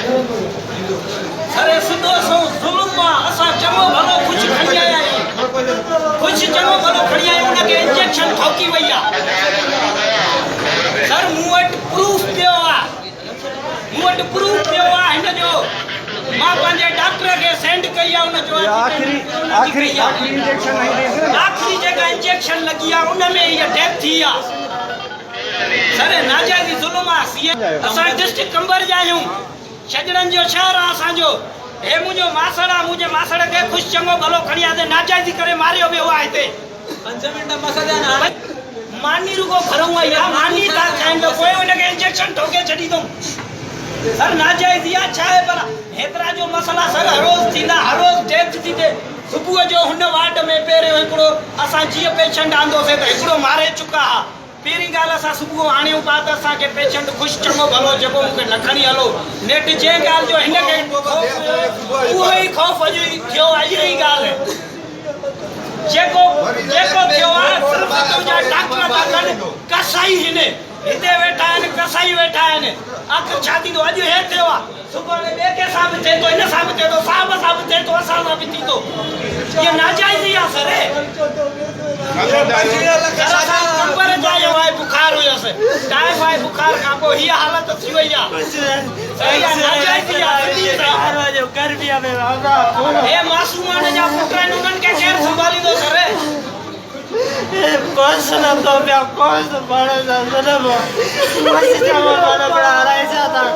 अरे सुधो सो जुल्म मा असा चङो भलो कुछ खणी आया आहियूं, कुछ चङो भलो खणी आया आहियूं, उनखे इंजेक्शन ठोकी वई आहे। सर मूं वटि प्रूफ पियो आहे, मूं वटि प्रूफ पियो आहे हिन जो। मां पंहिंजे डॉक्टर खे सेंड कई आहे, उन जो आखिरी इंजेक्शन नहीं दे आखिरी जेका इंजेक्शन लगी आहे उन में इहा डेथ थी आहे। सर नाजाइज़ी ज़ुल्म आहे। सीएम असां डिस्ट्रिक्ट कंबर जा आहियूं, छजड़नि जो शहर आहे असांजो। हे मुंहिंजो मासड़ आहे, मुंहिंजे मासड़ खे ख़ुशि चङो भलो खणी आहे, नाजाइज़ी करे मारियो वियो आहे हिते। 5 मिंट मसदा न मानी रुगो घरों आई आहे, मानी था खाइनि त पोइ हुनखे इंजेक्शन ठोके छॾींदुमि। सर नाजाइज़ी आहे छा आहे पर हेतिरा जो मसला सर हर रोज़ थींदा, हर रोज़ डेथ थी थिए। सुबुह जो हुन वार्ड में पहिरियों हिकिड़ो असां जीअं पेशेंट आंदोसीं त हिकिड़ो मारे चुका हा। पहिरीं ॻाल्हि असां सुबुह आणियूं पिया त असांखे पेशेंट ख़ुशि चङो भलो जेको मूंखे न खणी हलो नेट जंहिं ॻाल्हि जो हिनखे उहो ई ख़ौफ़ अॼु थियो आहे। इहा ई ॻाल्हि जेको थियो आहे सिर्फ़ु तुंहिंजा डॉक्टर था कनि, कसाई हिते वेठा आहिनि, कसाई वेठा आहिनि। आख़िर छा थींदो? अॼु हे थियो आहे, सुभाणे ॿिए के सां बि थिए थो, हिन सां बि थिए थो, साहिब सां बि थिए थो, असां सां बि थींदो। इहा नाजाइज़ी आहे सर। कंबर जा आहे बुखार हुयसि, टाइफाइड बुखार खां पोइ हीअ हालत थी वई आहे। हे मासूमनि जा पुट आहिनि, उन्हनि खे केरु संभालींदो सर? कौन सा तो क्या कौन सा बड़ा ज़रूर है मस्त जामा बड़ा बड़ा राय जाता है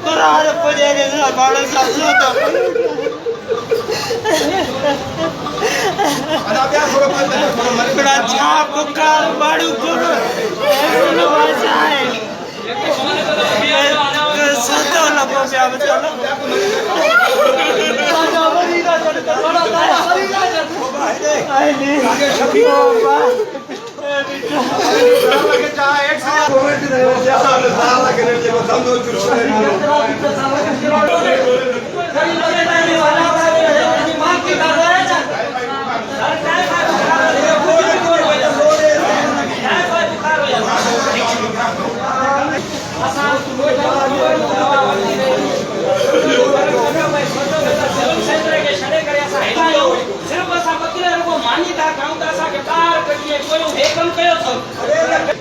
कुरान पूजे के साथ बड़ा सासू तो अना प्यार थोड़ा बड़ा छाप का बड़ू गुरु गुरु बचाए सतो लगो प्यार चलो आई नहीं आगे शफीओ बा लगे जा एक से कमेंट दे जा साल लगे ने को समझो कुछ मां की कर रहा है सिर्फ असां बकरे रुगो मानी था खाऊं था, असांखे ॿार कढी कोई हे कमु कयो अथव।